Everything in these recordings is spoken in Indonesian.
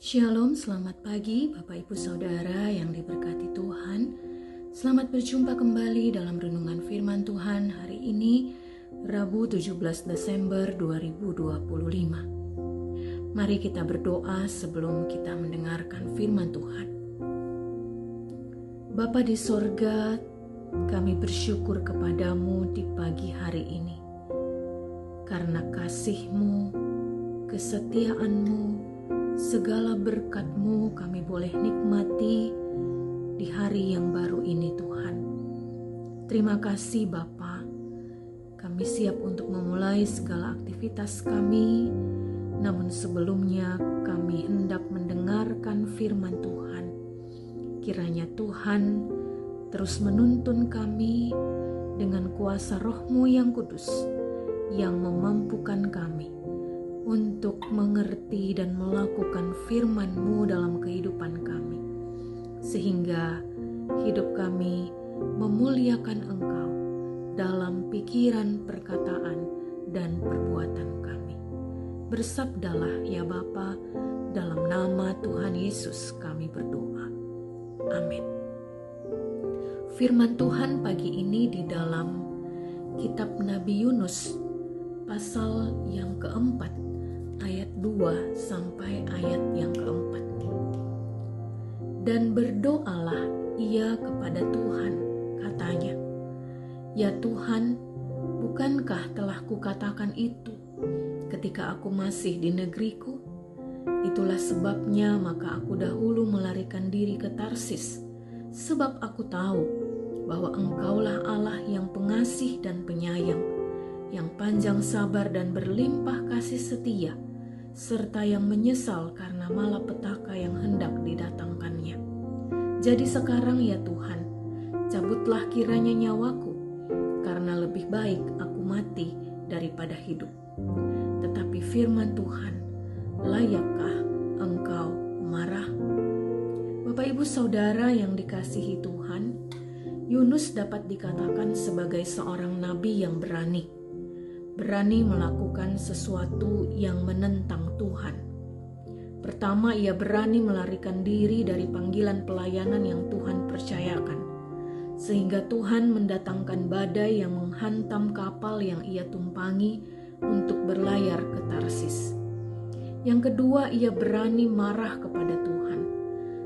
Shalom, selamat pagi Bapak Ibu Saudara yang diberkati Tuhan. Selamat berjumpa kembali dalam renungan firman Tuhan hari ini, Rabu 17 Desember 2025. Mari kita berdoa sebelum kita mendengarkan firman Tuhan. Bapa di sorga, kami bersyukur kepadamu di pagi hari ini. Karena kasih-Mu, kesetiaan-Mu, segala berkat-Mu kami boleh nikmati di hari yang baru ini Tuhan. Terima kasih Bapa. Kami siap untuk memulai segala aktivitas kami. Namun sebelumnya kami hendak mendengarkan firman Tuhan. Kiranya Tuhan terus menuntun kami dengan kuasa Roh-Mu yang kudus yang memampukan kami untuk mengerti dan melakukan firman-Mu dalam kehidupan kami, sehingga hidup kami memuliakan Engkau dalam pikiran, perkataan, dan perbuatan kami. Bersabdalah ya Bapa, dalam nama Tuhan Yesus kami berdoa. Amin. Firman Tuhan pagi ini di dalam kitab Nabi Yunus, pasal yang keempat, ayat 2 sampai ayat yang keempat. Dan berdoalah ia kepada Tuhan, katanya, "Ya Tuhan, bukankah telah kukatakan itu ketika aku masih di negeriku? Itulah sebabnya maka aku dahulu melarikan diri ke Tarsis, sebab aku tahu bahwa Engkaulah Allah yang pengasih dan penyayang, yang panjang sabar dan berlimpah kasih setia, serta yang menyesal karena malapetaka yang hendak didatangkannya. Jadi sekarang ya Tuhan, cabutlah kiranya nyawaku, karena lebih baik aku mati daripada hidup." Tetapi firman Tuhan, "Layakkah engkau marah?" Bapak Ibu Saudara yang dikasihi Tuhan, Yunus dapat dikatakan sebagai seorang nabi yang berani melakukan sesuatu yang menentang Tuhan. Pertama, ia berani melarikan diri dari panggilan pelayanan yang Tuhan percayakan, sehingga Tuhan mendatangkan badai yang menghantam kapal yang ia tumpangi untuk berlayar ke Tarsis. Yang kedua, ia berani marah kepada Tuhan,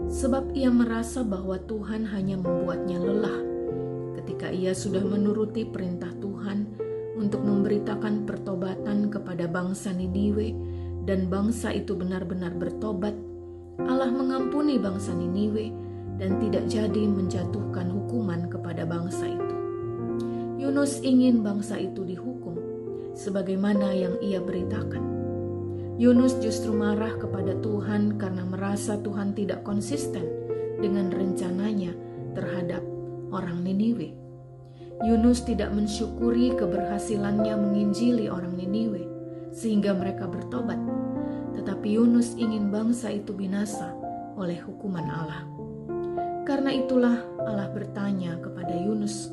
sebab ia merasa bahwa Tuhan hanya membuatnya lelah ketika ia sudah menuruti perintah Tuhan untuk memberitakan pertobatan kepada bangsa Niniwe, dan bangsa itu benar-benar bertobat. Allah mengampuni bangsa Niniwe dan tidak jadi menjatuhkan hukuman kepada bangsa itu. Yunus ingin bangsa itu dihukum sebagaimana yang ia beritakan. Yunus justru marah kepada Tuhan karena merasa Tuhan tidak konsisten dengan rencananya terhadap orang Niniwe. Yunus tidak mensyukuri keberhasilannya menginjili orang Niniwe sehingga mereka bertobat, tetapi Yunus ingin bangsa itu binasa oleh hukuman Allah. Karena itulah Allah bertanya kepada Yunus,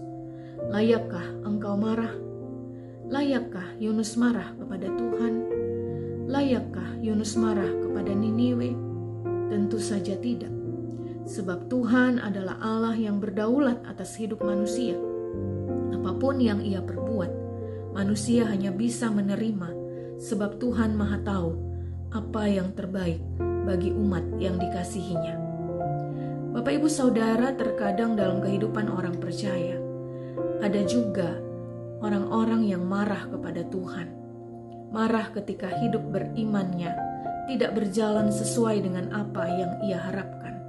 "Layakkah engkau marah?" Layakkah Yunus marah kepada Tuhan? Layakkah Yunus marah kepada Niniwe? Tentu saja tidak, sebab Tuhan adalah Allah yang berdaulat atas hidup manusia. Apapun yang ia perbuat, manusia hanya bisa menerima, sebab Tuhan Maha Tahu apa yang terbaik bagi umat yang dikasihinya. Bapak Ibu Saudara, terkadang dalam kehidupan orang percaya, ada juga orang-orang yang marah kepada Tuhan. Marah ketika hidup berimannya tidak berjalan sesuai dengan apa yang ia harapkan.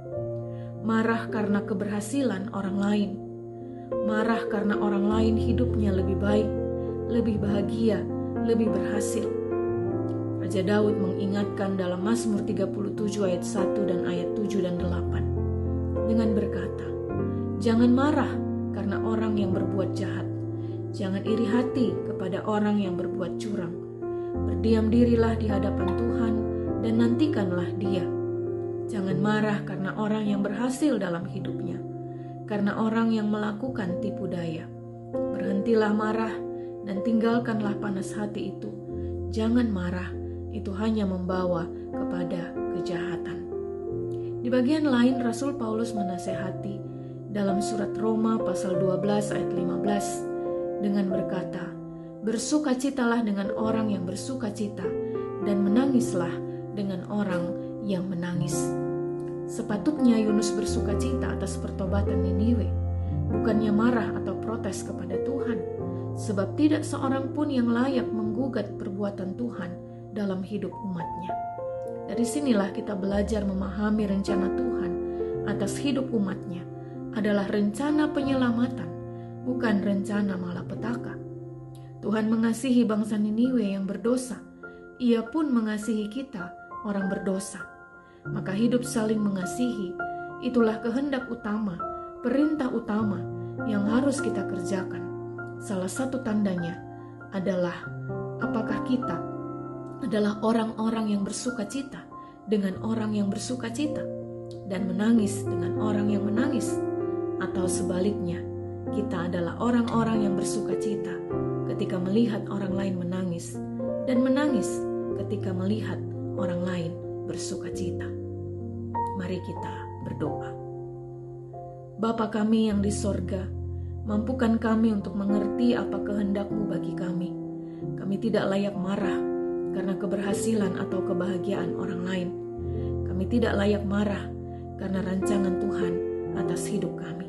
Marah karena keberhasilan orang lain. Marah karena orang lain hidupnya lebih baik, lebih bahagia, lebih berhasil. Raja Daud mengingatkan dalam Mazmur 37 ayat 1 dan ayat 7 dan 8 dengan berkata, "Jangan marah karena orang yang berbuat jahat. Jangan iri hati kepada orang yang berbuat curang. Berdiam dirilah di hadapan Tuhan dan nantikanlah Dia. Jangan marah karena orang yang berhasil dalam hidupnya, karena orang yang melakukan tipu daya. Berhentilah marah dan tinggalkanlah panas hati itu. Jangan marah, itu hanya membawa kepada kejahatan." bagian lain Rasul Paulus menasehati dalam surat Roma pasal 12 ayat 15 dengan berkata, "Bersukacitalah dengan orang yang bersukacita dan menangislah dengan orang yang menangis." Sepatutnya Yunus bersukacita atas pertobatan Niniwe, bukannya marah atau protes kepada Tuhan, sebab tidak seorang pun yang layak menggugat perbuatan Tuhan dalam hidup umatnya. Dari sinilah kita belajar memahami rencana Tuhan atas hidup umatnya adalah rencana penyelamatan, bukan rencana malapetaka. Tuhan mengasihi bangsa Niniwe yang berdosa. Ia pun mengasihi kita, orang berdosa. Maka hidup saling mengasihi, itulah kehendak utama, perintah utama yang harus kita kerjakan. Salah satu tandanya adalah apakah kita adalah orang-orang yang bersukacita dengan orang yang bersukacita dan menangis dengan orang yang menangis, atau sebaliknya, kita adalah orang-orang yang bersukacita ketika melihat orang lain menangis dan menangis ketika melihat orang lain bersukacita. Mari kita berdoa. Bapa kami yang di sorga, mampukan kami untuk mengerti apa kehendak-Mu bagi kami. Kami tidak layak marah karena keberhasilan atau kebahagiaan orang lain. Kami tidak layak marah karena rancangan Tuhan atas hidup kami.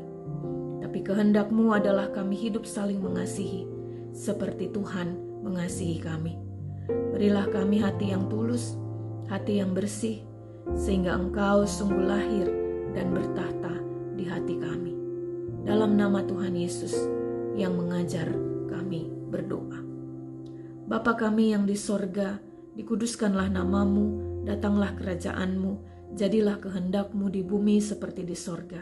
Tapi kehendak-Mu adalah kami hidup saling mengasihi, seperti Tuhan mengasihi kami. Berilah kami hati yang tulus, hati yang bersih, sehingga Engkau sungguh lahir dan bertahta di hati kami. Dalam nama Tuhan Yesus yang mengajar kami berdoa. Bapa kami yang di sorga, dikuduskanlah nama-Mu, datanglah kerajaan-Mu, jadilah kehendak-Mu di bumi seperti di sorga.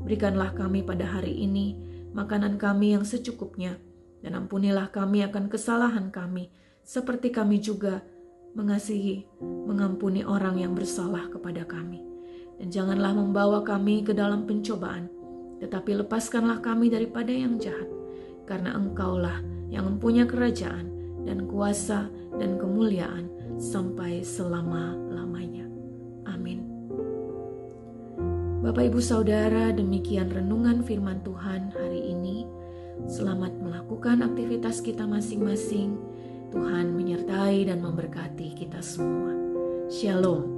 Berikanlah kami pada hari ini makanan kami yang secukupnya, dan ampunilah kami akan kesalahan kami, seperti kami juga mengampuni orang yang bersalah kepada kami. Dan janganlah membawa kami ke dalam pencobaan, tetapi lepaskanlah kami daripada yang jahat, karena Engkaulah yang mempunyai kerajaan dan kuasa dan kemuliaan sampai selama-lamanya. Amin. Bapak Ibu Saudara, demikian renungan firman Tuhan hari ini. Selamat melakukan aktivitas kita masing-masing. Tuhan menyertai dan memberkati kita semua. Shalom.